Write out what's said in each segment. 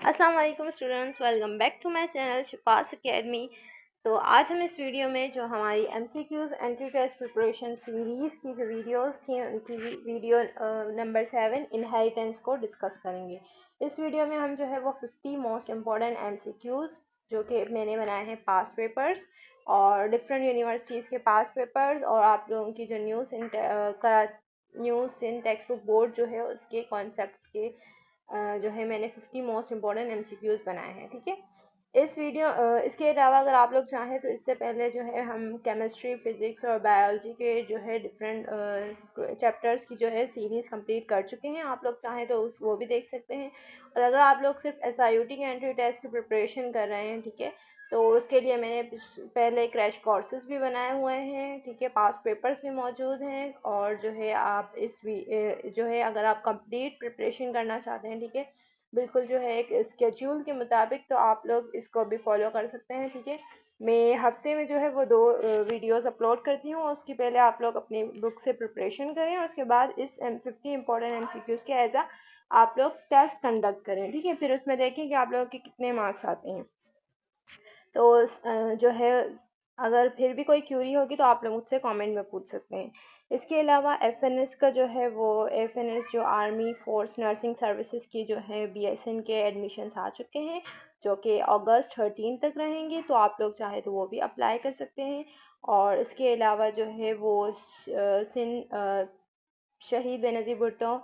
अस्सलाम वालेकुम students, welcome back to my channel Shifas academy. तो आज हम इस वीडियो में जो हमारी MCQs entry test preparation series की जो वीडियोस थी उनकी वीडियो नंबर 7 इनहेरिटेंस को डिस्कस करेंगे। इस वीडियो में हम जो है वो 50 मोस्ट इम्पॉर्टेंट MCQs जो कि मैंने बनाए हैं पास्ट पेपर्स और डिफरेंट यूनिवर्सिटीज़ के पास्ट पेपर्स और आप लोगों की जो न्यूज़ इन टेक्स्ट बुक बोर्ड जो है उसके कॉन्सेप्ट्स के जो है मैंने 50 मोस्ट इम्पॉर्टेंट MCQs बनाए हैं। ठीक है, इसके अलावा अगर आप लोग चाहें तो इससे पहले जो है हम केमिस्ट्री, फिज़िक्स और बायोलॉजी के जो है डिफरेंट चैप्टर्स की जो है सीरीज़ कंप्लीट कर चुके हैं। आप लोग चाहें तो वो भी देख सकते हैं। और अगर आप लोग सिर्फ SIUT के एंट्री टेस्ट की प्रिपरेशन कर रहे हैं, ठीक है, तो उसके लिए मैंने पहले क्रैश कोर्सेज भी बनाए हुए हैं। ठीक है, पास्ट पेपर्स भी मौजूद हैं और जो है आप जो है अगर आप कंप्लीट प्रिपरेशन करना चाहते हैं, ठीक है, बिल्कुल जो है एक स्केड्यूल के मुताबिक, तो आप लोग इसको भी फॉलो कर सकते हैं। ठीक है, मैं हफ्ते में जो है वो 2 वीडियोस अपलोड करती हूँ। उसकी पहले आप लोग अपनी बुक से प्रिपरेशन करें और उसके बाद इस 50 इंपॉर्टेंट MCQs के एज आप लोग टेस्ट कंडक्ट करें। ठीक है, फिर उसमें देखें कि आप लोगों के कितने मार्क्स आते हैं। तो जो है अगर फिर भी कोई क्यूरी होगी तो आप लोग मुझसे कमेंट में पूछ सकते हैं। इसके अलावा FNS का जो है वो FNS जो आर्मी फोर्स नर्सिंग सर्विसेज की जो है BSN के एडमिशन्स आ चुके हैं जो कि अगस्त 13 तक रहेंगे, तो आप लोग चाहे तो वो भी अप्लाई कर सकते हैं। और इसके अलावा जो है वो शहीद बेनज़ीर भुट्टो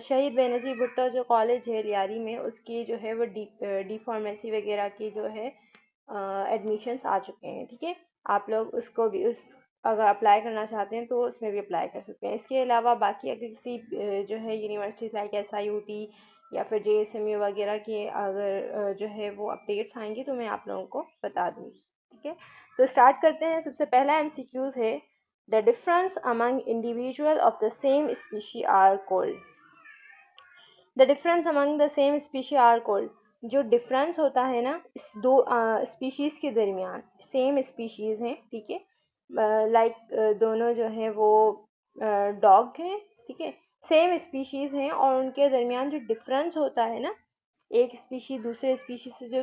शहीद बेनज़ीर भुट्टो जो कॉलेज है लियारी में, उसकी जो है वो डी फार्मेसी वगैरह की जो है एडमिशन्स आ चुके हैं। ठीक है, आप लोग उसको भी अगर अप्लाई करना चाहते हैं तो उसमें भी अप्लाई कर सकते हैं। इसके अलावा बाकी अगर किसी जो है यूनिवर्सिटीज़ लाइक SIUT या फिर JSMU वगैरह की अगर जो है वो अपडेट्स आएंगी तो मैं आप लोगों को बता दूँगी। ठीक है, तो स्टार्ट करते हैं। सबसे पहला MCQs है The difference among individuals of the same species are called. The difference among the same species are called. जो डिफरेंस होता है ना इस दो स्पीशीज़ के दरमियान, सेम स्पीशीज़ हैं, ठीक है, लाइक दोनों जो हैं वो डॉग हैं, ठीक है, सेम स्पीशीज़ हैं और उनके दरमियान जो डिफरेंस होता है ना, एक स्पीशीज़ दूसरे स्पीशीज़ से जो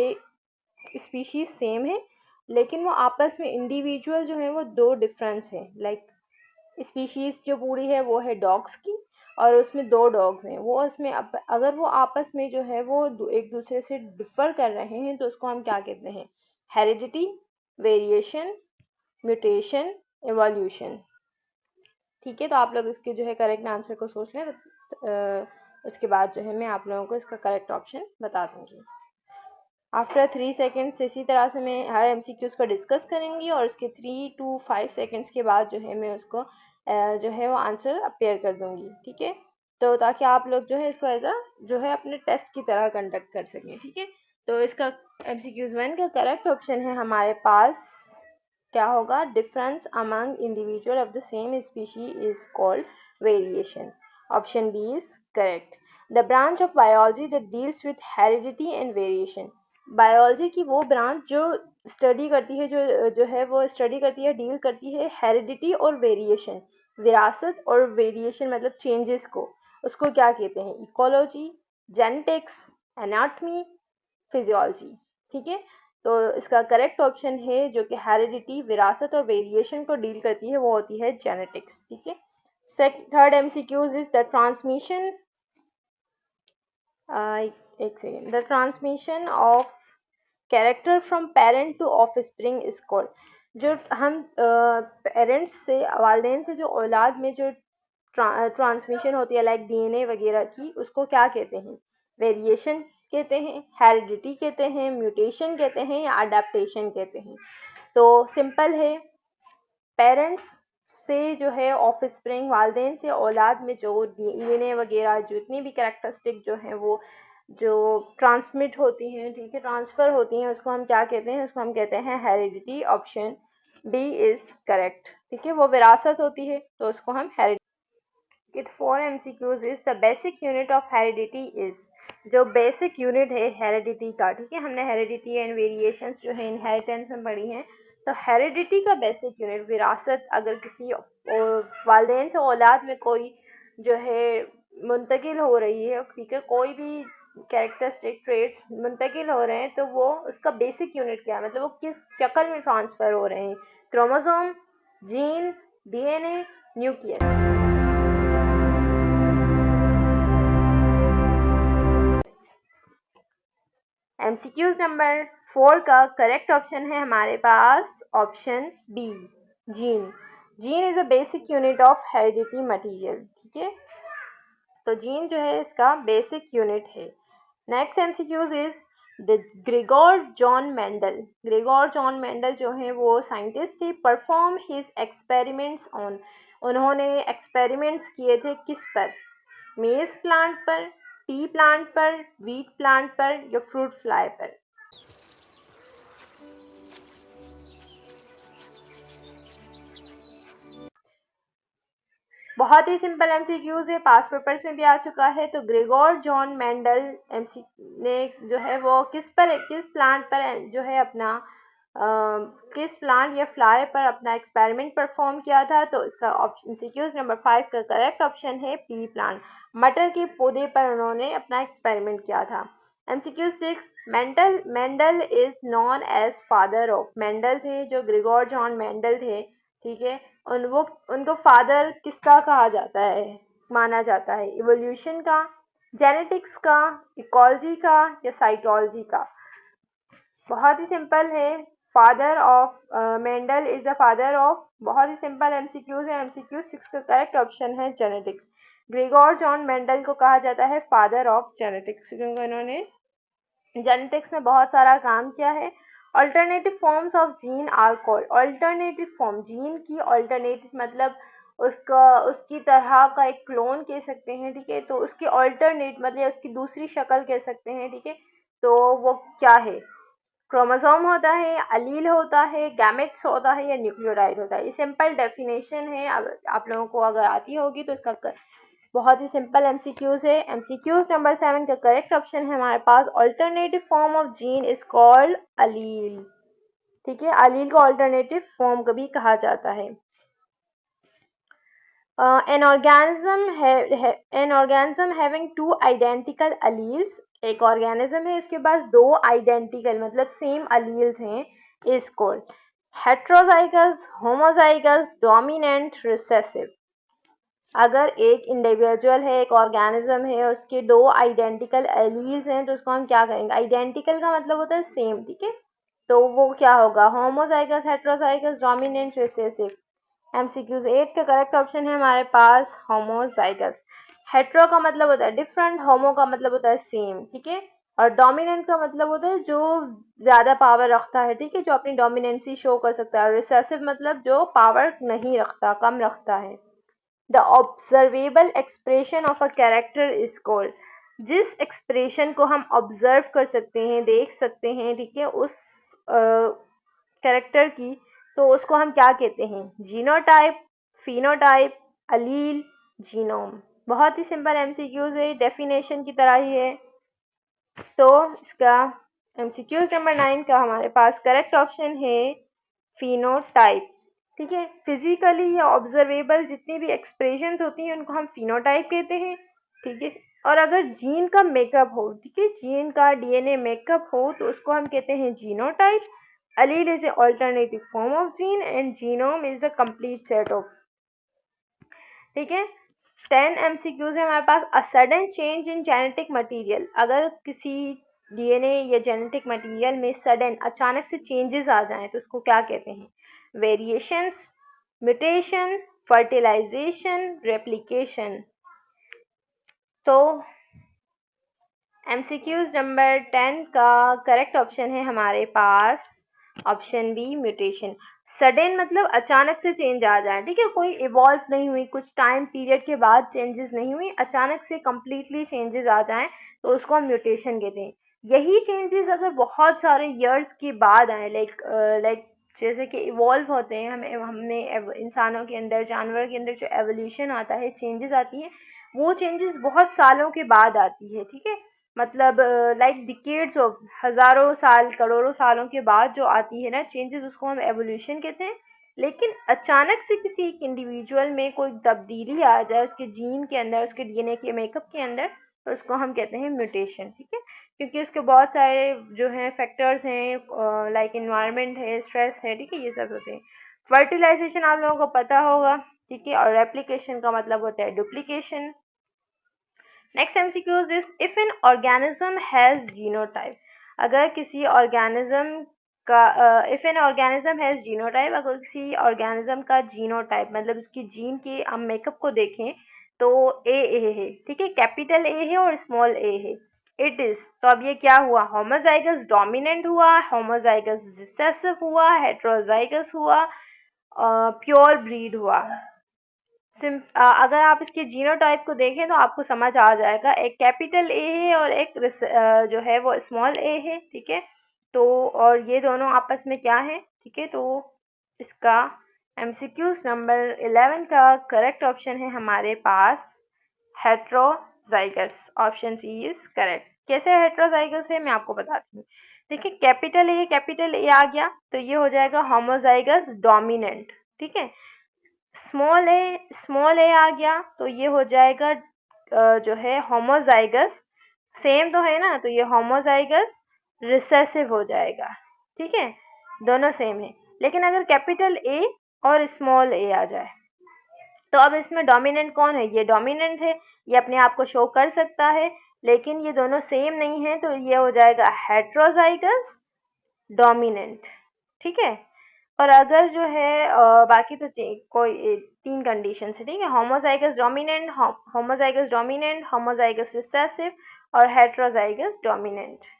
एक स्पीशीज़ सेम है लेकिन वो आपस में इंडिविजुअल जो है वो 2 डिफरेंस हैं। लाइक स्पीशीज़ जो पूरी है वो है डॉग्स की और उसमें 2 डॉग्स हैं, वो उसमें अगर वो आपस में जो है वो एक दूसरे से डिफ़र कर रहे हैं तो उसको हम क्या कहते हैं? Heredity, variation, mutation, evolution. ठीक है, तो आप लोग इसके जो है करेक्ट आंसर को सोच लें, उसके बाद जो है मैं आप लोगों को इसका करेक्ट ऑप्शन बता दूँगी। आफ्टर 3 सेकेंड्स इसी तरह से मैं हर MCQs को डिस्कस करेंगी और उसके 3 to 5 सेकेंड्स के बाद जो है मैं उसको जो है वो आंसर अपेयर कर दूँगी। ठीक है, तो ताकि आप लोग जो है इसको जो है अपने टेस्ट की तरह कंडक्ट कर सकें। ठीक है, तो इसका MCQs 1 का करेक्ट ऑप्शन है हमारे पास क्या होगा? Difference among individual of the same species is called variation. Option B is correct. The branch of biology that deals with heredity and variation. Biology की वो ब्रांच जो स्टडी करती है जो है वो स्टडी करती है, डील करती है हेरिडिटी और वेरिएशन, विरासत और वेरिएशन मतलब चेंजेस को, उसको क्या कहते हैं? Ecology, genetics, anatomy, physiology. ठीक है, तो इसका करेक्ट ऑप्शन है जो कि हेरिडिटी, विरासत और वेरिएशन को डील करती है वो होती है जेनेटिक्स। ठीक है, third MCQs is the transmission एक second. The transmission of character from parent to offspring is called. जो हम पेरेंट्स से, वालिदैन से जो औलाद में जो ट्रांसमिशन होती है लाइक DNA वगैरह की, उसको क्या कहते हैं? वेरिएशन कहते हैं, हेरिडिटी कहते हैं, म्यूटेशन कहते हैं या अडेप्टेशन कहते हैं। तो सिंपल है, पेरेंट्स से जो है ऑफस्प्रिंग, वालिदैन से औलाद में जो DNA वगैरह जितनी भी कैरेक्टरिस्टिक जो हैं वो जो ट्रांसमिट होती हैं, ठीक है, ट्रांसफ़र होती हैं, उसको हम क्या कहते हैं? उसको हम कहते हैं heredity. Option B is correct. ठीक है, वो विरासत होती है तो उसको हम heredity. 4 MCQs is the basic unit of heredity is. जो बेसिक यूनिट है हेरिडिटी का, ठीक है, हमने हेरिडिटी एंड वेरिएशंस जो है इनहेरिटेंस में पढ़ी हैं, तो हेरिडिटी का बेसिक यूनिट विरासत, अगर किसी वालिदैन से औलाद में कोई जो है मुंतकिल हो रही है, ठीक है, कोई भी कैरेक्टरिस्टिक ट्रेट्स मुंतकिल हो रहे हैं तो वो उसका बेसिक यूनिट क्या है, मतलब वो किस शक्ल में ट्रांसफ़र हो रहे हैं, chromosome, gene, DNA, nucleus. MCQs number 4 का करेक्ट ऑप्शन है हमारे पास option B, gene. Gene is a basic unit of heredity material, ठीक है, तो जीन जो है इसका बेसिक यूनिट है। Next MCQs is the Gregor John Mendel. Gregor John Mendel जो है वो साइंटिस्ट थे, परफॉर्म हिज एक्सपेरिमेंट्स ऑन, उन्होंने एक्सपेरिमेंट्स किए थे किस पर, मेज प्लांट पर, पी प्लांट पर, वीट प्लांट पर या फ्रूट फ्लाई पर। बहुत ही सिंपल एमसीक्यूज है, पास पेपर्स में भी आ चुका है। तो ग्रेगोर जॉन मेंडल एमसी ने जो है वो किस प्लांट पर जो है अपना किस प्लांट या फ्लाई पर अपना एक्सपेरिमेंट परफॉर्म किया था, तो इसका ऑप्शन एमसीक्यूज नंबर 5 का करेक्ट ऑप्शन है पी प्लांट, मटर के पौधे पर उन्होंने अपना एक्सपेरिमेंट किया था। MCQ 6, Mendel is known as father of, Mendel थे जो ग्रेगोर जॉन मेंडल थे, ठीक है, उनको फादर किसका कहा जाता है, माना जाता है, इवोल्यूशन का, जेनेटिक्स का, इकोलॉजी का या साइकोलॉजी का। बहुत ही सिंपल है, father of Mendel is the father of, बहुत ही सिंपल एमसीक्यूज है। एमसीक्यू 6 का करेक्ट ऑप्शन है जेनेटिक्स। ग्रेगोर जॉन मेंडल को कहा जाता है फादर ऑफ जेनेटिक्स क्योंकि उन्होंने जेनेटिक्स में बहुत सारा काम किया है। Alternative forms of gene are called, alternative form, gene की अल्टरनेटिव मतलब उसकी तरह का एक क्लोन कह सकते हैं, ठीक है, तो उसकी अल्टरनेट मतलब उसकी दूसरी शक्ल कह सकते हैं, ठीक है, तो वो क्या है, क्रोमोसोम होता है, अलील होता है, गैमेट्स होता है या न्यूक्लियोटाइड होता है। ये सिंपल डेफिनेशन है, आप लोगों को अगर आती होगी तो इसका बहुत ही सिंपल एमसीक्यूज है। एमसीक्यूज नंबर 7 का करेक्ट ऑप्शन है हमारे पास alternative form of gene is called allele, ठीक है, अलील को अल्टरनेटिव फॉर्म कभी कहा जाता है। An organism having two identical alleles, एक ऑर्गेनिज्म है इसके पास दो आइडेंटिकल मतलब सेम अलील्स हैं, is called heterozygous, homozygous, dominant, recessive. अगर एक इंडिविजुअल है, एक ऑर्गेनिज्म है, उसके दो आइडेंटिकल एलील्स हैं तो उसको हम क्या करेंगे, आइडेंटिकल का मतलब होता है सेम, ठीक है, तो वो क्या होगा, homozygous, heterozygous, dominant, recessive. MCQs 8 का करेक्ट ऑप्शन है हमारे पास होमोजाइगस। हेट्रो का मतलब होता है डिफरेंट, होमो का मतलब होता है सेम, ठीक है, और डोमिनेंट का मतलब होता है जो ज्यादा पावर रखता है, ठीक है, जो अपनी डोमिनेंसी शो कर सकता है। रिसेसिव मतलब जो पावर नहीं रखता, कम रखता है। The observable expression of a character is called, जिस एक्सप्रेशन को हम ऑब्जर्व कर सकते हैं, देख सकते हैं, ठीक है, उस कैरेक्टर की, तो उसको हम क्या कहते हैं, जीनोटाइप, फिनोटाइप, अलील, जीनोम। बहुत ही सिंपल एमसीक्यूज है, डेफिनेशन की तरह ही है। तो इसका एमसीक्यूज नंबर 9 का हमारे पास करेक्ट ऑप्शन है फिनोटाइप, ठीक है, फिजिकली या ऑब्जर्वेबल जितनी भी एक्सप्रेशंस होती हैं उनको हम फिनोटाइप कहते हैं, ठीक है, और अगर जीन का मेकअप हो, ठीक है, जीन का डीएनए मेकअप हो तो उसको हम कहते हैं genotype. allele is an alternative form of gene and genome is the complete set of, ठीक है। 10 MCQs है हमारे पास। A sudden change in genetic material, अगर किसी डीएनए या जेनेटिक मटेरियल में सडन अचानक से चेंजेस आ जाएं तो उसको क्या कहते हैं, वेरिएशंस, म्यूटेशन, फर्टिलाइजेशन, रेप्लिकेशन। तो MCQs नंबर 10 का करेक्ट ऑप्शन है हमारे पास ऑप्शन बी, म्यूटेशन। सडन मतलब अचानक से चेंज आ जाए, ठीक है, कोई इवॉल्व नहीं हुई, कुछ टाइम पीरियड के बाद चेंजेस नहीं हुई, अचानक से कम्प्लीटली चेंजेस आ जाएं तो उसको हम म्यूटेशन कहते हैं। यही चेंजेस अगर बहुत सारे ईयर्स के बाद आए, लाइक जैसे कि इवॉल्व होते हैं, हमने इंसानों के अंदर, जानवर के अंदर जो एवोल्यूशन आता है, चेंजेस आती हैं, वो चेंजेस बहुत सालों के बाद आती है, ठीक है, मतलब लाइक डिकेड्स ऑफ, हज़ारों साल, करोड़ों सालों के बाद जो आती है ना चेंजेस, उसको हम एवोल्यूशन कहते हैं। लेकिन अचानक से किसी एक इंडिविजुअल में कोई तब्दीली आ जाए उसके जीन के अंदर, उसके डीएनए के मेकअप के अंदर, तो उसको हम कहते हैं म्यूटेशन, ठीक है। क्योंकि उसके बहुत सारे जो हैं फैक्टर्स हैं, लाइक इन्वायरमेंट है, स्ट्रेस है, ठीक है, ये सब होते हैं। फर्टिलाइजेशन आप लोगों को पता होगा, ठीक है, और रेप्लिकेशन का मतलब होता है duplication. Next MCQs is if an organism has genotype, अगर किसी ऑर्गेनिज्म का if an organism has genotype, अगर किसी ऑर्गेनिज्म का जीनोटाइप मतलब उसकी जीन के हम मेकअप को देखें तो ए है, ठीक है, कैपिटल ए है और स्मॉल ए है। इट इज, तो अब ये क्या हुआ, होमोजाइगस डोमिनेंट हुआ, होमोजाइगस रिसेसिव हुआ, हेट्रोजाइगस हुआ, प्योर ब्रीड हुआ। अगर आप इसके जीनोटाइप को देखें तो आपको समझ आ जाएगा, एक कैपिटल ए है और एक जो है वो स्मॉल ए है, ठीक है। तो और ये दोनों आपस में क्या है, ठीक है। तो इसका एमसीक्यूज नंबर 11 का करेक्ट ऑप्शन है हमारे पास heterozygous, option C is correct. कैसे हेट्रोजाइगस है मैं आपको बताती हूँ। देखिए कैपिटल ए आ गया तो ये हो जाएगा होमोजाइगस डोमिनेंट, ठीक है। स्मॉल ए आ गया तो ये हो जाएगा जो है होमोजाइगस, सेम तो है ना, तो ये होमोजाइगस रिसेसिव हो जाएगा, ठीक है, दोनों सेम है। लेकिन अगर कैपिटल ए और स्मॉल ए आ जाए तो अब इसमें डोमिनेंट कौन है, ये डोमिनेंट है, ये अपने आप को शो कर सकता है, लेकिन ये दोनों सेम नहीं है तो ये हो जाएगा हेट्रोजाइगस डोमिनेंट, ठीक है। और अगर जो है बाकी तो कोई 3 कंडीशन है, ठीक है, homozygous dominant, homozygous dominant, homozygous recessive और heterozygous dominant.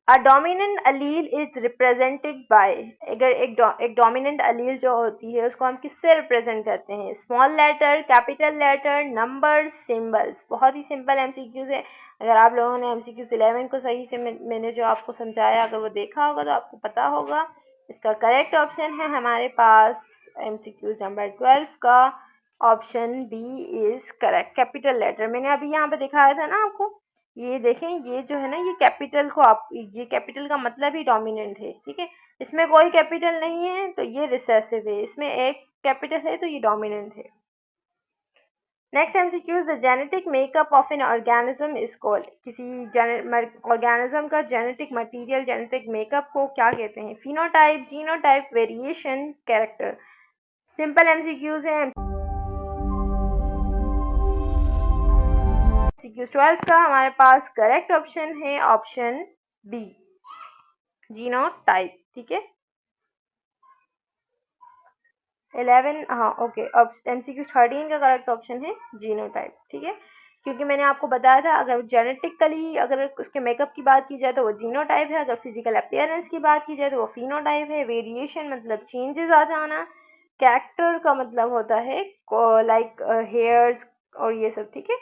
A dominant allele is represented by, अगर एक डोमिनेंट अलील जो होती है उसको हम किससे रिप्रेजेंट करते हैं, small letter, capital letter, number, symbols. बहुत ही सिंपल एमसीक्यूज है। अगर आप लोगों ने एमसीक्यूज 11 को सही से मैंने जो आपको समझाया अगर वो देखा होगा तो आपको पता होगा। इसका करेक्ट ऑप्शन है हमारे पास एमसीक्यूज नंबर 12 का option B is correct, capital letter. मैंने अभी यहाँ पे दिखाया था ना आपको, ये देखें, ये जो है ना, ये कैपिटल को आप, ये कैपिटल का मतलब ही डोमिनेंट है, ठीक है। इसमें कोई कैपिटल नहीं है तो ये रिसेसिव है, इसमें एक कैपिटल है तो ये डोमिनेंट है। Next MCQs, the genetic makeup of an organism is called, किसी ऑर्गेनिज्म का जेनेटिक मटेरियल, जेनेटिक मेकअप को क्या कहते हैं, phenotype, genotype, variation, character. Simple MCQs है। एमसीक्यूज 12 का हमारे पास करेक्ट ऑप्शन है ऑप्शन बी, जीनोटाइप, ठीक है। 11, हाँ ओके, अब एमसीक्यू 13 का करेक्ट ऑप्शन है जीनोटाइप, ठीक है। क्योंकि मैंने आपको बताया था अगर जेनेटिकली अगर उसके मेकअप की बात की जाए तो वो जीनोटाइप है, अगर फिजिकल अपीयरेंस की बात की जाए तो वो फिनोटाइप है। वेरिएशन मतलब चेंजेस आ जाना, कैरेक्टर का मतलब होता है लाइक हेयर्स और ये सब, ठीक है,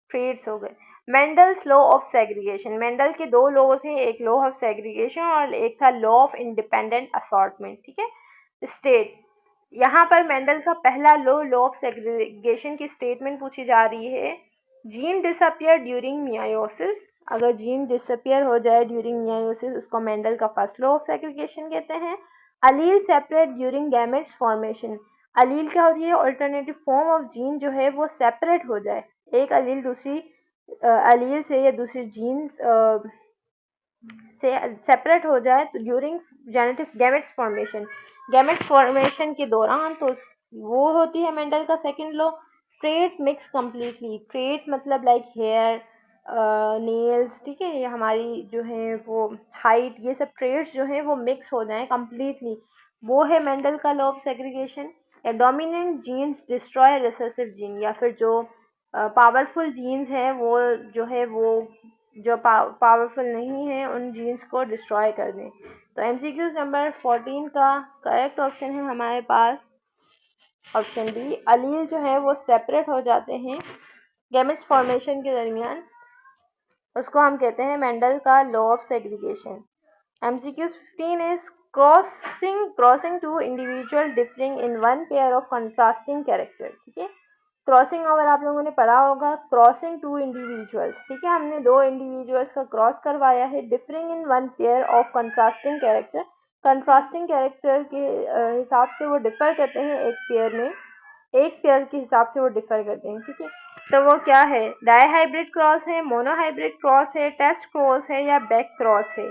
ट्रेड्स हो गए। Mendel's law of segregation, Mendel के 2 लॉ थे, एक लॉ ऑफ सेग्रीगेशन और एक था लॉ ऑफ इंडिपेंडेंट असॉर्टमेंट, ठीक है। स्टेट, यहाँ पर मेंडल का पहला लॉ ऑफ सेग्रीगेशन की स्टेटमेंट पूछी जा रही है, जीन डिसअपियर ड्यूरिंग मियायोसिस, अगर जीन डिसअपियर हो जाए ड्यूरिंग मियायोसिस उसको मेंडल का फर्स्ट लॉ ऑफ सेग्रीगेशन कहते हैं। अलील सेपरेट ड्यूरिंग गैमेट्स फॉर्मेशन, अलील क्या होती है, अल्टरनेटिव फॉर्म ऑफ जीन जो है वो सेपरेट हो जाए, एक अलील दूसरी अलील से या दूसरी जीन से सेपरेट हो जाए तो during genetic gametes formation, gametes formation के दौरान, तो वो होती है मेंडल का second law. Trait mix completely, trait मतलब लाइक हेयर, नेल्स, ठीक है, ये हमारी जो है वो हाइट, ये सब ट्रेड्स जो हैं वो मिक्स हो जाएं कंप्लीटली, वो है मेंडल का लॉ ऑफ सेग्रीगेशन। या dominant genes destroy recessive gene, या फिर जो पावरफुल जीन्स हैं वो जो है वो जो पावरफुल नहीं है उन जीन्स को डिस्ट्रॉय कर दें। तो एमसीक्यूज नंबर 14 का करेक्ट ऑप्शन है हमारे पास ऑप्शन बी, अलील जो है वो सेपरेट हो जाते हैं गैमेट्स फॉर्मेशन के दरमियान, उसको हम कहते हैं मेंडल का law of segregation. MCQs 15 is crossing two individual differing in one pair of contrasting character, ठीक है। क्रॉसिंग ओवर आप लोगों ने पढ़ा होगा, क्रॉसिंग टू इंडिविजुअल्स, ठीक है, हमने 2 इंडिविजुअल्स का क्रॉस करवाया है, differing in one pair of contrasting character, contrasting character के हिसाब से वो डिफ़र करते हैं, एक पेयर के हिसाब से वो डिफ़र करते हैं, ठीक है। तो वो क्या है, डाई हाइब्रिड क्रॉस है, मोनो हाइब्रिड क्रॉस है, टेस्ट क्रॉस है या बैक क्रॉस है,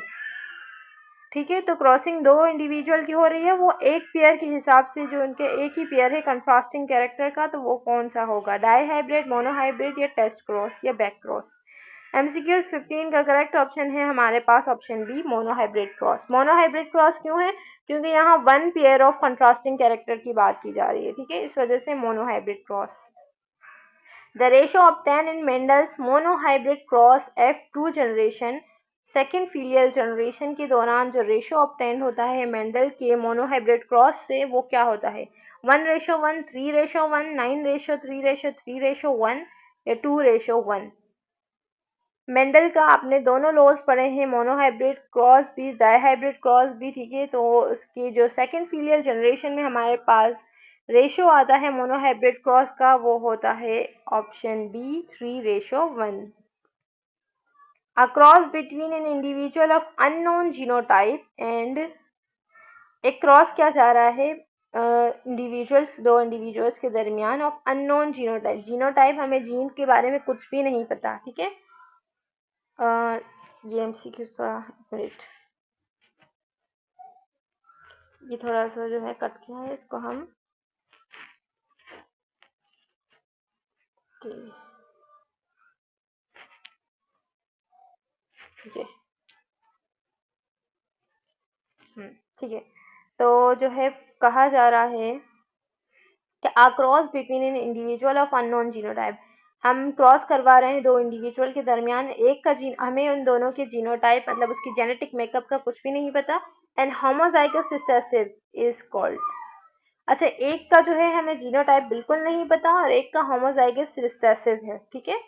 ठीक है। तो क्रॉसिंग दो इंडिविजुअल की हो रही है, वो एक पेयर के हिसाब से, जो उनके एक ही पेयर है कंट्रास्टिंग कैरेक्टर का, तो वो कौन सा होगा, डाई हाइब्रिड, मोनो हाइब्रिड या टेस्ट क्रॉस या बैक क्रॉस। MCQ 15 का करेक्ट ऑप्शन है हमारे पास option B, monohybrid cross. Monohybrid cross क्यों है, क्योंकि यहाँ one pair of contrasting character की बात की जा रही है, ठीक है, इस वजह से mono hybrid cross. The ratio obtained in Mendel's monohybrid cross F2 generation, second filial generation के दौरान जो रेशो ऑब्टेन होता है मेंडल के मोनोहाइब्रिड क्रॉस से, वो क्या होता है, 1:1, 3:1, 9:3, 3:1 या 2:1। मेंडल का आपने दोनों लॉज पढ़े हैं, मोनोहाइब्रिड क्रॉस भी, डाईहाइब्रिड क्रॉस भी, ठीक है। तो उसकी जो सेकेंड फीलियल जनरेशन में हमारे पास रेशो आता है मोनोहाइब्रिड क्रॉस का, वो होता है option B, 3:1। A cross between an individual of unknown genotype and एक क्रॉस क्या जा रहा है, दो इंडिविजुअल्स के दरमियान ऑफ अननोन जीनोटाइप। जीनोटाइप हमें जीन के बारे में कुछ भी नहीं पता, ठीक है। ये MCQ थोड़ा मिनट, ये थोड़ा सा जो है कट गया है, इसको हम ठीक है। तो जो है कहा जा रहा है कि a cross between an individual of unknown genotype, हम क्रॉस करवा रहे हैं दो इंडिविजुअल के दरमियान, एक का जीन, हमें उन दोनों के जीनोटाइप मतलब उसकी जेनेटिक मेकअप का कुछ भी नहीं पता, and homozygous recessive is called. अच्छा, एक का जो है हमें जीनोटाइप बिल्कुल नहीं पता और एक का होमोजाइगस रिसेसिव है, ठीक है।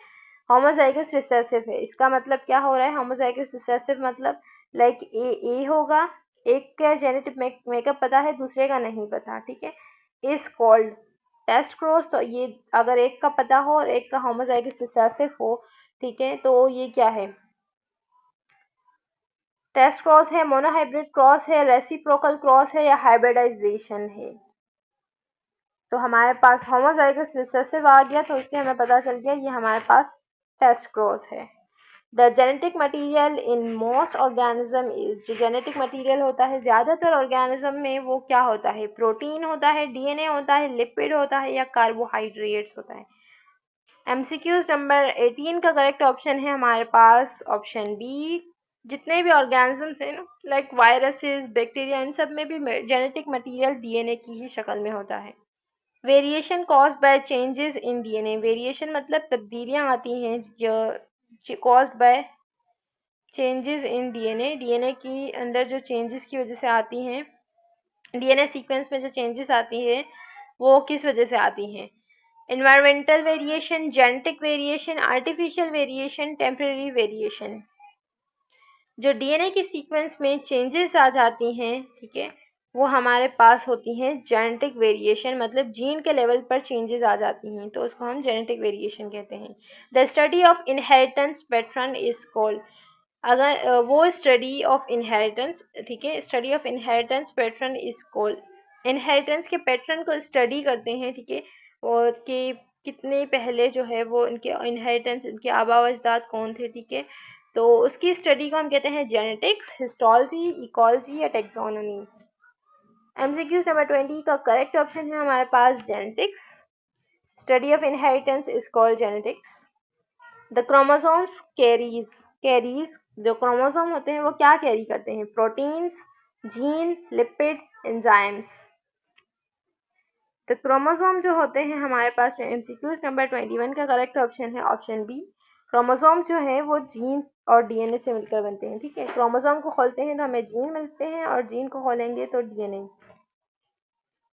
होमोजाइगस रिसेसिव है, इसका मतलब क्या हो रहा है, होमोजाइगस रिसेसिव मतलब लाइक ए होगा, एक का जेनेटिक मेकअप पता है, दूसरे का नहीं पता, ठीक है, इज कॉल्ड टेस्ट क्रॉस। तो ये अगर एक का पता हो और एक का होमोजाइगस रिसेसिव हो, ठीक है, तो ये क्या है, टेस्ट क्रॉस है, मोनोहाइब्रिड क्रॉस है, रेसिप्रोकल क्रॉस है या हाइब्रिडाइजेशन है। तो हमारे पास होमोजाइगस रिसेसिव आ गया, तो इससे हमें पता चल गया ये हमारे पास टेस्ट क्रॉस है। The genetic material in most organism is, जो जेनेटिक मटीरियल होता है ज़्यादातर ऑर्गेनिज्म में, वो क्या होता है, प्रोटीन होता है, DNA होता है, लिपिड होता है या कार्बोहाइड्रेट्स होता है। MCQs नंबर 18 का करेक्ट ऑप्शन है हमारे पास ऑप्शन बी। जितने भी ऑर्गेनिजम्स हैं लाइक वायरसेस, बैक्टीरिया, इन सब में भी जेनेटिक मटीरियल DNA की ही शक्ल में होता है। Variation caused by changes in DNA, variation मतलब तब्दीलियां आती हैं जो caused by changes in DNA की अंदर जो चेंजेस की वजह से आती हैं, DNA सीक्वेंस में जो चेंजेस आती है वो किस वजह से आती हैं, environmental variation, genetic variation, artificial variation, temporary variation. जो DNA की सीक्वेंस में चेंजेस आ जाती हैं, ठीक है, वो हमारे पास होती हैं जेनेटिक वेरिएशन, मतलब जीन के लेवल पर चेंजेस आ जाती हैं, तो उसको हम जेनेटिक वेरिएशन कहते हैं। The study of inheritance pattern is called, अगर वो स्टडी ऑफ इनहेरिटेंस, ठीक है, study of inheritance pattern is called, inheritance के पैटर्न को स्टडी करते हैं, ठीक है, और कि कितने पहले जो है वो इनके इनहेरिटेंस, इनके आबा अजदाद कौन थे, ठीक है, तो उसकी स्टडी को हम कहते हैं जेनेटिक्स, हिस्टोलॉजी, इकोलॉजी या टेक्सोनोमी। MCQ नंबर 20 का करेक्ट ऑप्शन है हमारे पास genetics, study of inheritance is called genetics. The chromosomes carries, जो क्रोमोसोम होते हैं वो क्या कैरी करते हैं, प्रोटीन्स, जीन, लिपिड, एंजाइम्स। तो क्रोमोसोम जो होते हैं हमारे पास, MCQ नंबर 21 का करेक्ट ऑप्शन है ऑप्शन बी। क्रोमोसोम जो है वो जीन और DNA से मिलकर बनते हैं, ठीक है। क्रोमोसोम को खोलते हैं तो हमें जीन मिलते हैं और जीन को खोलेंगे तो DNA।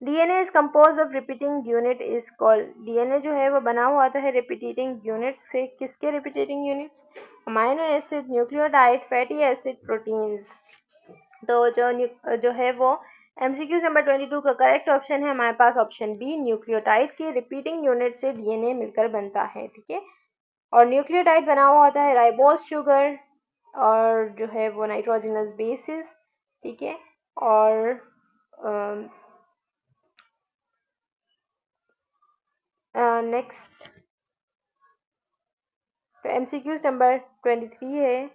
DNA is compose of repeating unit is called, DNA जो है वो बना हुआ आता है रिपीटिंग यूनिट से, किसके repeating units, amino acid, nucleotide, fatty acid, proteins. तो जो है वो MCQ नंबर 22 का करेक्ट ऑप्शन है हमारे पास ऑप्शन बी, न्यूक्लियोटाइड के रिपीटिंग यूनिट से DNA मिलकर बनता है, ठीक है। और न्यूक्लियोटाइड बना हुआ होता है राइबोस शुगर और जो है वो नाइट्रोजनस बेसिस, ठीक है, और नेक्स्ट तो MCQs नंबर 23 है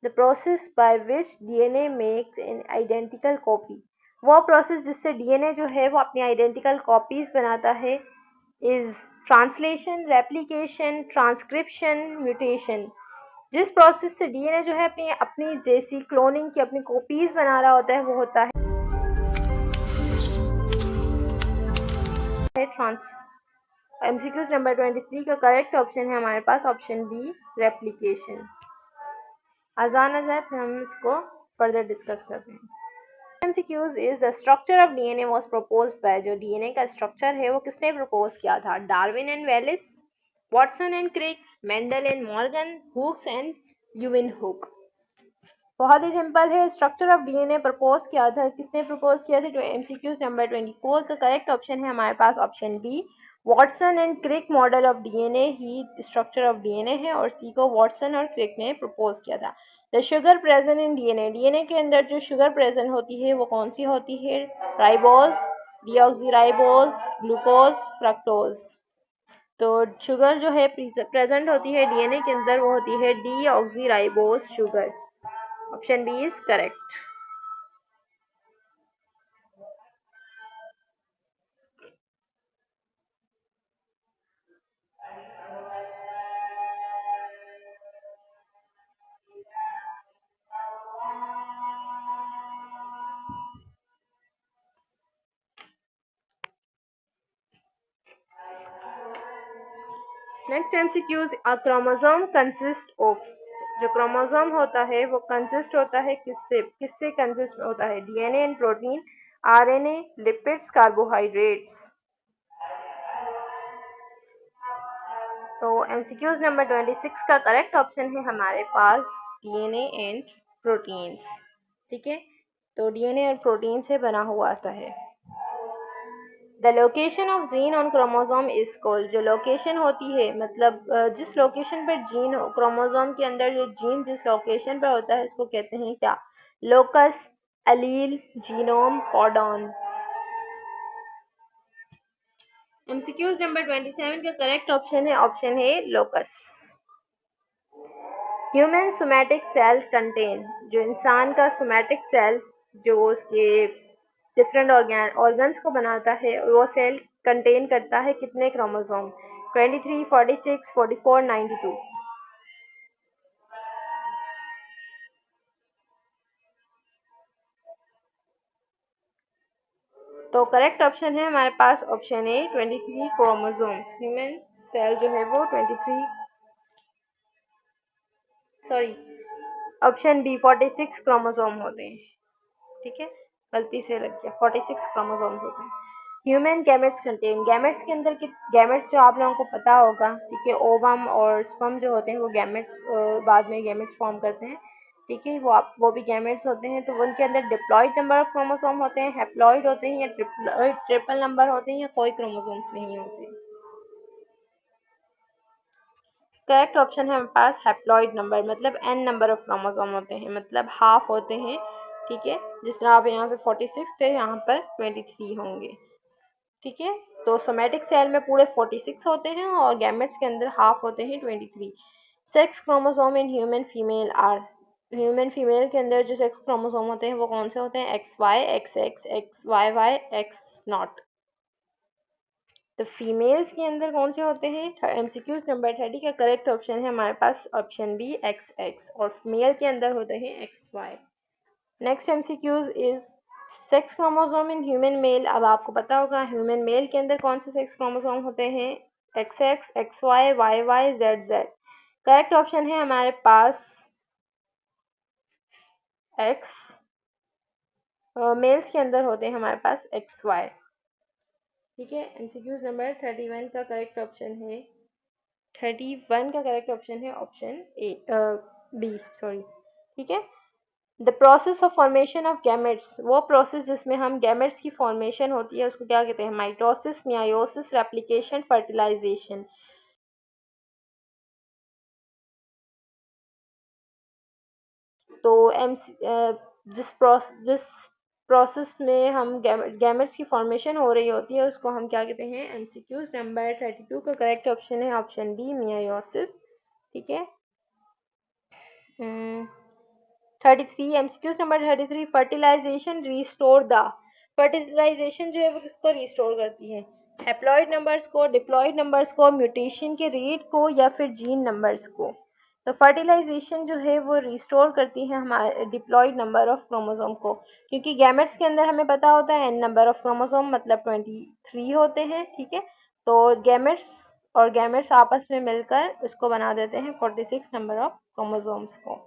the process by which DNA makes an identical copy. वो प्रोसेस जिससे DNA जो है वो अपनी आइडेंटिकल कॉपीज बनाता है is translation, replication, transcription, mutation. जिस प्रोसेस से DNA जो है अपनी अपनी जैसी क्लोनिंग की अपनी कॉपीज बना रहा होता है वो होता है ट्रांस। MCQs नंबर 23 का करेक्ट ऑप्शन है हमारे पास ऑप्शन बी, रेप्लिकेशन। आसान आ जाए फिर हम इसको फर्दर डिस्कस करते हैं। MCQs is the structure of DNA was proposed by. जो DNA का स्ट्रक्चर है वो किसने प्रपोज किया था? Darwin and Wallace, Watson and Crick, Mendel and Morgan, Hooke's and Leeuwenhoek. बहुत ही सिंपल है, स्ट्रक्चर ऑफ DNA प्रपोज किया था, किसने प्रपोज किया था? MCQs नंबर 24 का करेक्ट ऑप्शन है हमारे पास option B, Watson and Crick model of DNA ही स्ट्रक्चर ऑफ DNA है और सी को वॉटसन और क्रिक ने प्रपोज किया था। The sugar present in DNA के अंदर जो शुगर प्रेजेंट होती है वो कौन सी होती है? Ribose, deoxyribose, glucose, fructose. तो शुगर जो है प्रेजेंट होती है DNA के अंदर वो होती है deoxyribose sugar. Option B is correct. Next MCQs a chromosome consist of. जो क्रोमोसोम होता है वो कंसिस्ट होता है किससे? किससे कंसिस्ट होता है? DNA and protein, RNA, lipids, carbohydrates. तो MCQs नंबर 26 का करेक्ट ऑप्शन है हमारे पास DNA एंड प्रोटीन्स। ठीक है, तो DNA और प्रोटीन से बना हुआ आता है। The location of gene on chromosome is called. जो लोकेशन होती है मतलब जिस लोकेशन पर जीन क्रोमोसोम के अंदर जो जीन जिस लोकेशन पर होता है उसको कहते हैं क्या? Locus, allele, genome, codon. MCQs number 27 का करेक्ट ऑप्शन है ऑप्शन है locus. Human somatic cell contain. जो इंसान का सोमैटिक सेल जो उसके डिफरेंट ऑर्गन्स को बनाता है वो सेल कंटेन करता है कितने क्रोमोसोम? 23, 46, 44, 92। तो करेक्ट ऑप्शन है हमारे पास option A 23 chromosomes. Human cell जो है वो 23, सॉरी ऑप्शन बी 46 क्रोमोसोम होते हैं। ठीक है, गलती से लग गया, 46 क्रोमोसोम्स होते हैं। Human gametes contain. गैमेट्स के अंदर गैमेट्स जो आप लोगों को पता होगा, ठीक है, ओवम और स्पर्म जो होते हैं वो गैमेट्स बाद में गैमेट्स फॉर्म करते हैं। ठीक है, वो भी गैमेट्स होते हैं। तो उनके अंदर डिप्लॉइड नंबर ऑफ क्रोमोसोम होते हैं, हैप्लॉइड होते हैं या ट्रिपल नंबर होते हैं या कोई क्रोमोसोम्स नहीं होते हैं। करेक्ट ऑप्शन है हमारे पास हैप्लॉइड नंबर, मतलब n नंबर ऑफ क्रोमोसोम होते हैं, मतलब हाफ होते हैं। ठीक है, जिस तरह आप यहाँ पे 46 थे यहाँ पर 23 होंगे। ठीक है, तो सोमैटिक सेल में पूरे 46 होते हैं और गैमेट्स के अंदर हाफ होते हैं 23। Sex chromosome in human female are. Human female के अंदर जो सेक्स क्रोमोसोम होते हैं वो कौन से होते हैं? XY, XX, XYY, X not. तो फीमेल्स के अंदर कौन से होते हैं? MCQs नंबर 30 का करेक्ट ऑप्शन है हमारे पास ऑप्शन बी XX और मेल के अंदर होते हैं XY। Next MCQs is sex chromosome in human male. अब आपको पता होगा ह्यूमन मेल के अंदर कौन से सेक्स क्रोमोसोम होते हैं? XX, XY, YY, ZZ। Correct option है हमारे पास X। मेल्स के अंदर होते हैं हमारे पास XY। ठीक है, MCQs नंबर 31 का करेक्ट ऑप्शन है 31 का करेक्ट ऑप्शन है ऑप्शन ए, बी, सॉरी। ठीक है, the process of formation of gametes. वो प्रोसेस जिसमें हम गैमेट्स की फॉर्मेशन होती है उसको क्या कहते हैं? Mitosis, meiosis, replication, fertilisation. तो जिस प्रोसेस में हम गैमेट्स की फॉर्मेशन हो रही होती है, उसको हम क्या कहते हैं, एमसीक्यूज। नंबर 32 का करेक्ट ऑप्शन है ऑप्शन बी, मियायोसिस। ठीक है। 33 MCQs number 33, fertilisation restore the. Fertilisation जो है वो किसको रिस्टोर करती है, हैप्लॉइड नंबर्स को, डिप्लॉइड नंबर्स को, म्यूटेशन के रेट को, या फिर जीन नंबर्स को। तो फर्टिलाइजेशन जो है वो रिस्टोर करती है हमारे डिप्लॉइड नंबर ऑफ क्रोमोसोम को, क्योंकि गैमेट्स के अंदर हमें पता होता है एन नंबर ऑफ क्रोमोसोम मतलब 23 होते हैं। ठीक है। तो गैमेट्स और गैमेट्स आपस में मिलकर उसको बना देते हैं 46 नंबर ऑफ क्रोमोसोम्स को।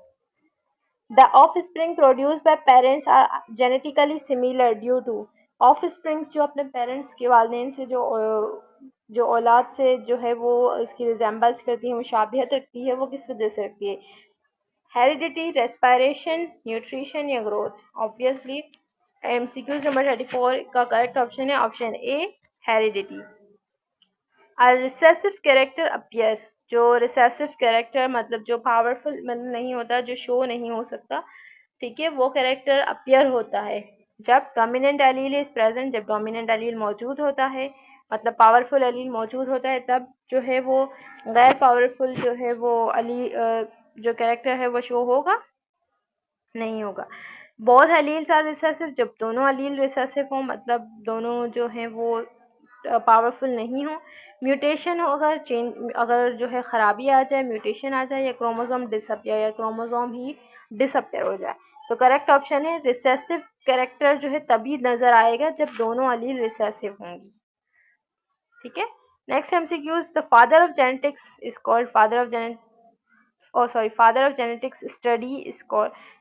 The offspring produced by parents are genetically similar due to। offsprings जो अपने पेरेंट्स के वालिदैन से जो औलाद से जो है वो इसकी रिजेंबल्स करती है, मुशाबिहत रखती है, वो किस वजह से रखती है, हेरिडिटी, रेस्पायरेशन, न्यूट्रिशन या ग्रोथ। ऑब्वियसली एमसीक्यूज नंबर 34 का करेक्ट ऑप्शन है ऑप्शन ए, हेरिडिटी। रिसेसिव कैरेक्टर अपीयर, जो रिसेसिव कैरेक्टर मतलब जो पावरफुल मतलब नहीं होता, जो शो नहीं हो सकता, ठीक है, वो कैरेक्टर अपीयर होता है जब डोमिनेंट एलील इज प्रेजेंट, जब डोमिनेंट एलील मौजूद होता है, मतलब पावरफुल एलील मौजूद होता है, तब जो है वो गैर पावरफुल जो है वो जो कैरेक्टर है वो शो होगा नहीं होगा। बोथ एलील्स आर रिसेसिव, जब दोनों एलील रिसेसिव हो, मतलब दोनों जो हैं वो पावरफुल नहीं हो। म्यूटेशन हो, अगर चेंज, अगर जो है ख़राबी आ जाए, म्यूटेशन आ जाए, या क्रोमोसोम डिसअपियर, या क्रोमोसोम ही डिसअपियर हो जाए। तो करेक्ट ऑप्शन है रिसेसिव कैरेक्टर जो है तभी नज़र आएगा जब दोनों एलील रिसेसिव होंगी। ठीक है। Next MCQs, the father of genetics is called, father of genetics study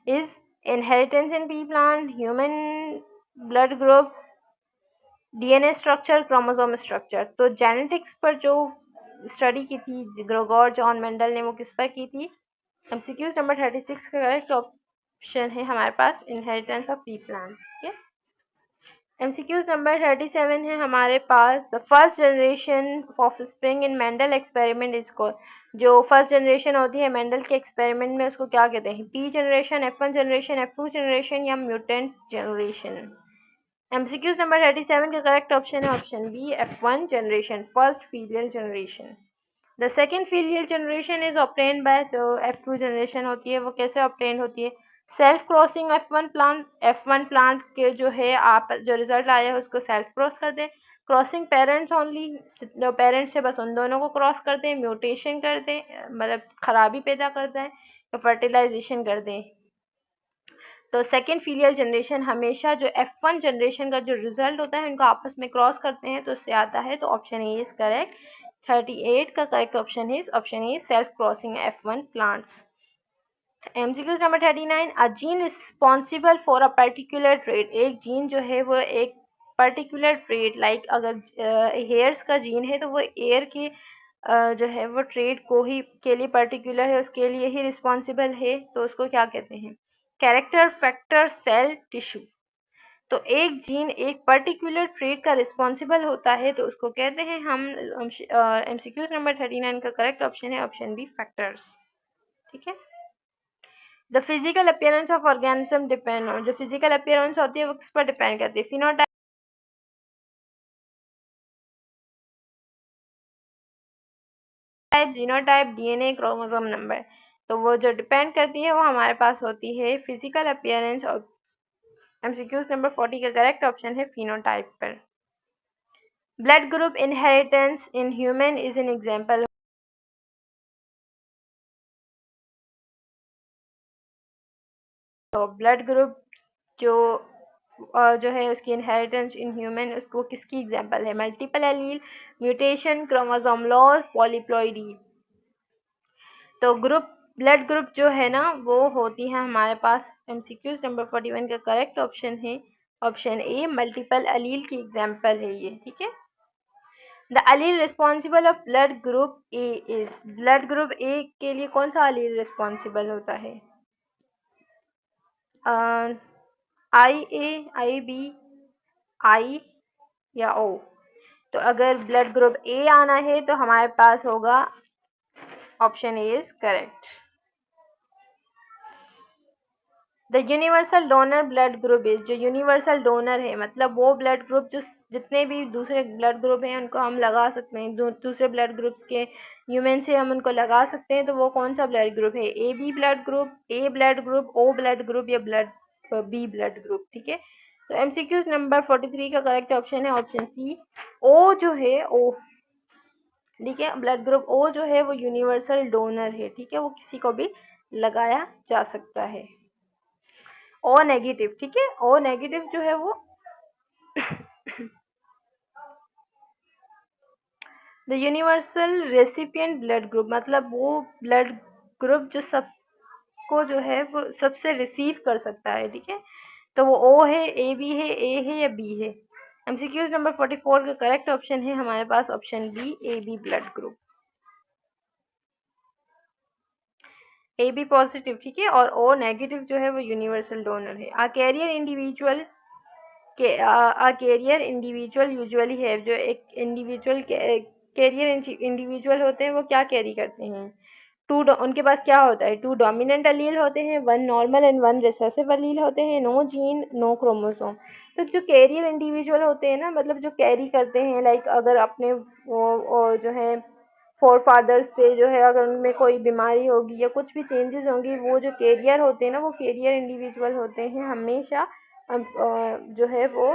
is inheritance in pea plant, human blood group, DNA structure, chromosome structure. तो जेनेटिक्स पर जो स्टडी की थी ग्रेगोर जॉन मेंडल ने, वो किस पर की थी, एमसीक्यूज नंबर 36 का करेक्ट ऑप्शन है हमारे पास इनहेरिटेंस ऑफ पी प्लांट। ठीक है। एमसीक्यूज नंबर 37 है हमारे पास, the first generation offspring in Mendel experiment is called. जो फर्स्ट जनरेशन होती है मेंडल के एक्सपेरिमेंट में, उसको क्या कहते हैं, P generation, F1 generation, F2 generation या म्यूटेंट जनरेशन। एमसीक्यूज नंबर 37 का करेक्ट ऑप्शन है option B, F1 generation, first filial generation. The second filial generation is obtained by, जो F2 जनरेशन होती है वो कैसे ऑब्टेन्ड होती है, सेल्फ क्रॉसिंग F1 प्लांट के जो है आप जो रिजल्ट आया है उसको सेल्फ क्रॉस कर दें, क्रॉसिंग पेरेंट्स ओनली, पेरेंट्स से बस उन दोनों को क्रॉस कर दें, म्यूटेशन कर दें मतलब खराबी पैदा कर दें, या फर्टिलाइजेशन कर दें। तो सेकेंड फीलियल जनरेशन हमेशा जो F1 जनरेशन का जो रिजल्ट होता है उनको आपस में क्रॉस करते हैं तो उससे आता है, तो ऑप्शन ए इज करेक्ट। 38 का करेक्ट ऑप्शन है option A, self crossing F1 plants. MCQs number 39, a gene responsible for a particular trait, एक जीन जो है वो एक पर्टिकुलर ट्रेट, लाइक अगर हेयर्स का जीन है तो वो एयर के जो है वो ट्रेट को ही के लिए पर्टिकुलर है, उसके लिए ही रिस्पॉन्सिबल है, तो उसको क्या कहते हैं, कैरेक्टर, फैक्टर, सेल, टिश्यू। तो एक जीन एक पर्टिकुलर ट्रेट का रिस्पॉन्सिबल होता है तो उसको कहते हैं हम एमसीक्यूज नंबर 39 का करेक्ट ऑप्शन है ऑप्शन बी, फैक्टर्स। ठीक है। The physical appearance of organism depend on, जो फिजिकल अपीयरेंस होती है वो किस पर डिपेंड करती है, phenotype, genotype, DNA, chromosome number. तो वो जो डिपेंड करती है वो हमारे पास होती है फिजिकल अपीयरेंस, और एमसीक्यूज नंबर 40 का करेक्ट ऑप्शन है फिनोटाइप पर। Blood group inheritance in human is an example, तो ब्लड ग्रुप जो है उसकी इनहेरिटेंस इन ह्यूमन, उसको किसकी एग्जांपल है, multiple allele, mutation, chromosome loss, polyploidy. तो ब्लड ग्रुप जो है ना वो होती है हमारे पास, एमसीक्यूज नंबर 41 का करेक्ट ऑप्शन है ऑप्शन ए, मल्टीपल एलील की एग्जांपल है ये। ठीक है। The allele responsible of blood group A is, blood group ए के लिए कौन सा एलील रिस्पॉन्सिबल होता है, आई ए, आई बी, आई या ओ। तो अगर ब्लड ग्रुप ए आना है तो हमारे पास होगा option A is correct. The universal donor blood group is, जो यूनिवर्सल डोनर है मतलब वो ब्लड ग्रुप जो जितने भी दूसरे ब्लड ग्रुप हैं उनको हम लगा सकते हैं, दूसरे ब्लड ग्रुप्स के ह्यूमन से हम उनको लगा सकते हैं, तो वो कौन सा ब्लड ग्रुप है? A B blood group, A blood group, O blood group या ब्लड बी ब्लड ग्रुप। ठीक है, तो एमसीक्यूज नंबर 43 का करेक्ट ऑप्शन है ऑप्शन सी, ओ जो है ओ। ठीक है, ब्लड ग्रुप ओ जो है वो यूनिवर्सल डोनर है। ठीक है, वो किसी को भी लगाया जा सकता है। ओ नेगेटिव, ठीक है, ओ नेगेटिव जो है वो the universal recipient blood group, मतलब वो ब्लड ग्रुप जो सबको जो है वो सबसे रिसीव कर सकता है। ठीक है, तो वो ओ है, ए बी है, ए है या बी है? एमसीक्यूज नंबर 44 का करेक्ट ऑप्शन है हमारे पास option B, A B blood group, A B positive. ठीक है, और ओ नेगेटिव जो है वो यूनिवर्सल डोनर है। आ कैरियर इंडिविजुअल के कैरियर इंडिविजुअल यूजुअली है, जो एक इंडिविजुअल कैरियर इंडिविजुअल होते हैं वो क्या कैरी करते हैं? उनके पास क्या होता है? 2 डोमिनेंट अलील होते हैं, 1 नॉर्मल एंड 1 रिसेसिव अलील होते हैं, नो जीन नो क्रोमोसोम। तो जो कैरियर इंडिविजुअल होते हैं ना, मतलब जो कैरी करते हैं, लाइक अगर अपने वो जो है फोर फादर्स से जो है अगर उनमें कोई बीमारी होगी या कुछ भी चेंजेस होंगी, वो जो कैरियर होते हैं ना वो कैरियर इंडिविजुअल होते हैं हमेशा। जो है वो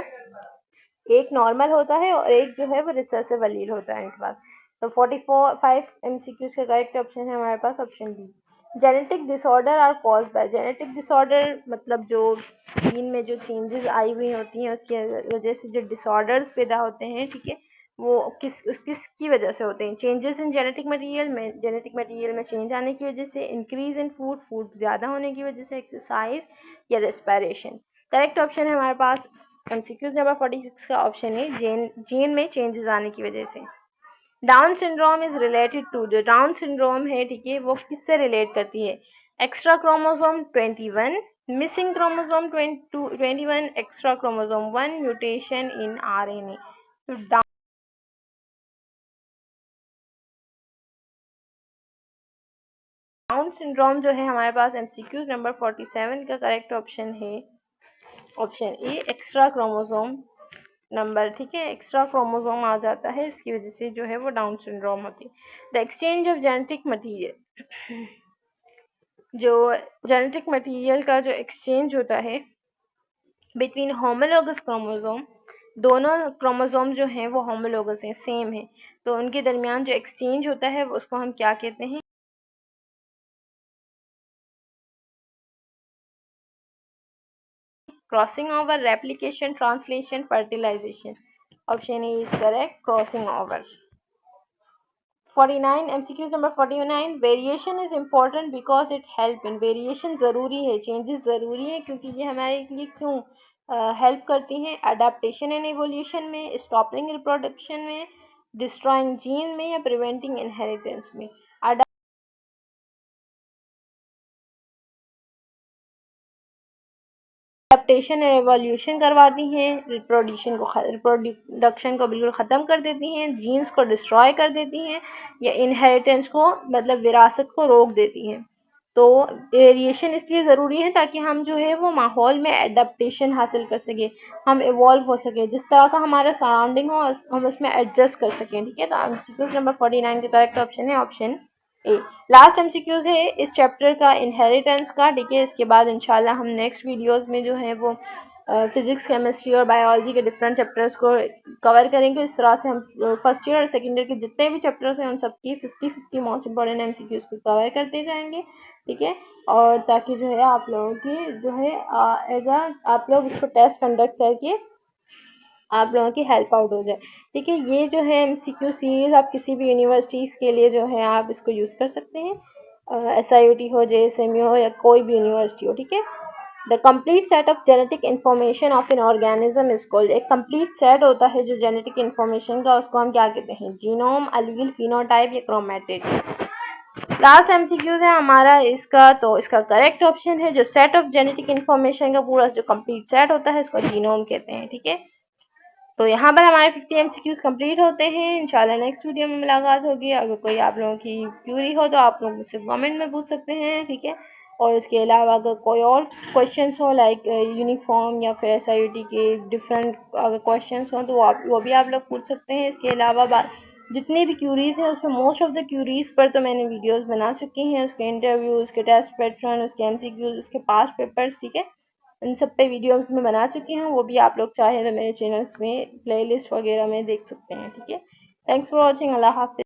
एक नॉर्मल होता है और एक जो है वो रिसेसिव अलील होता है इनके पास। तो 45 एमसीक्यूज का करेक्ट ऑप्शन है हमारे पास option B. Genetic disorder are cause by, genetic disorder मतलब जो जीन में जो चेंजेस आई हुई होती हैं उसकी वजह से जो डिसऑर्डर्स पैदा होते हैं, ठीक है, वो किसकी वजह से होते हैं? चेंजेस इन जेनेटिक मटेरियल में, जेनेटिक मटेरियल में चेंज आने की वजह से, इंक्रीज इन फूड ज़्यादा होने की वजह से, एक्सरसाइज या रेस्पिरेशन। करेक्ट ऑप्शन है हमारे पास एमसीक्यूज नंबर 46 का ऑप्शन है जीन में चेंजेस आने की वजह से। Down syndrome is related to, जो डाउन सिंड्रोम है, ठीक है, वो किससे रिलेट करती है? Extra chromosome 21, missing chromosome 21, extra chromosome 1, mutation in RNA. तो डाउन सिंड्रोम जो है हमारे पास एमसीक्यूज नंबर 47 का करेक्ट ऑप्शन है option A, extra chromosome number. ठीक है, एक्स्ट्रा क्रोमोसोम आ जाता है, इसकी वजह से जो है वो डाउन सिंड्रोम होती है। The exchange of genetic material, जो जेनेटिक मटेरियल का जो एक्सचेंज होता है बिटवीन होमोलोगस क्रोमोसोम, दोनों क्रोमोसोम जो हैं वो होमोलोगस हैं, सेम है, तो उनके दरमियान जो एक्सचेंज होता है उसको हम क्या कहते हैं? Crossing over, replication, translation, fertilisation. Option A is correct, crossing over. 49 MCQs number 49, variation is important because it help in, variation ज़रूरी है, चेंजेस ज़रूरी है क्योंकि ये हमारे लिए क्यों हेल्प करती हैं? अडेप्टेशन एंड एवोल्यूशन में, स्टॉपिंग रिप्रोडक्शन में, डिस्ट्रॉइंग जीन में या प्रिवेंटिंग इनहेरिटेंस में। अडेप्टेशन एंड एवोल्यूशन करवाती हैं, रिप्रोडक्शन को बिल्कुल ख़त्म कर देती हैं, जीन्स को डिस्ट्रॉय कर देती हैं, या इनहेरिटेंस को मतलब विरासत को रोक देती हैं। तो वेरिएशन इसलिए ज़रूरी है ताकि हम जो है वो माहौल में एडेप्टेशन हासिल कर सकें, हम इवॉल्व हो सकें, जिस तरह का हमारा सराउंडिंग हो हम उसमें एडजस्ट कर सकें। ठीक है, तो एमसीक्यूज नंबर 49 का करेक्ट ऑप्शन है ऑप्शन ए। लास्ट एमसीक्यूज है इस चैप्टर का इनहेरिटेंस का। ठीक है, इसके बाद इंशाल्लाह हम नेक्स्ट वीडियोस में जो है वो फिजिक्स, केमिस्ट्री और बायोलॉजी के डिफरेंट चैप्टर्स को कवर करेंगे। इस तरह से हम फर्स्ट ईयर और सेकेंड ईयर के जितने भी चैप्टर्स हैं उन सबकी 50-50 मोस्ट इंपॉर्टेंट एमसीक्यूज को कवर करते जाएंगे। ठीक है, और ताकि जो है आप लोगों की जो है आप लोग इसको टेस्ट कंडक्ट करके आप लोगों की हेल्प आउट हो जाए। ठीक है, ये जो है एमसीक्यू सीरीज आप किसी भी यूनिवर्सिटीज़ के लिए जो है आप इसको यूज़ कर सकते हैं, SIUT हो, JSMU हो या कोई भी यूनिवर्सिटी हो। ठीक है, the complete set of genetic information of an organism is called, एक कंप्लीट सेट होता है जो जेनेटिक इन्फॉर्मेशन का, उसको हम क्या कहते हैं? जीनोम, अलील, फिनोटाइप या क्रोमेटिड। लास्ट एमसीक्यूज है हमारा इसका, तो इसका करेक्ट ऑप्शन है जो सेट ऑफ जेनेटिक इन्फॉर्मेशन का पूरा जो कंप्लीट सेट होता है इसको जीनोम कहते हैं। ठीक है, तो यहाँ पर हमारे 50 एमसीक्यूज कंप्लीट होते हैं। इंशाल्लाह नेक्स्ट वीडियो में मुलाकात होगी। अगर कोई आप लोगों की क्यूरी हो तो आप लोग मुझसे कमेंट में पूछ सकते हैं। ठीक है, और इसके अलावा अगर कोई और क्वेश्चंस हो लाइक यूनिफॉर्म या फिर SIUT के डिफरेंट अगर क्वेश्चंस हो तो वो भी आप लोग पूछ सकते हैं। इसके अलावा जितने भी क्यूरीज हैं उसमें मोस्ट ऑफ द क्यूरीज पर तो मैंने वीडियोस बना चुकी हैं, उसके इंटरव्यू, उसके टेस्ट पैटर्न, उसके MCQs, उसके पास पेपर्स, ठीक है, इन सब पे वीडियोस में बना चुकी हूँ। वो भी आप लोग चाहें तो मेरे चैनल्स में प्लेलिस्ट वगैरह में देख सकते हैं, ठीक है। Thanks for watching. अल्लाह हाफिज़।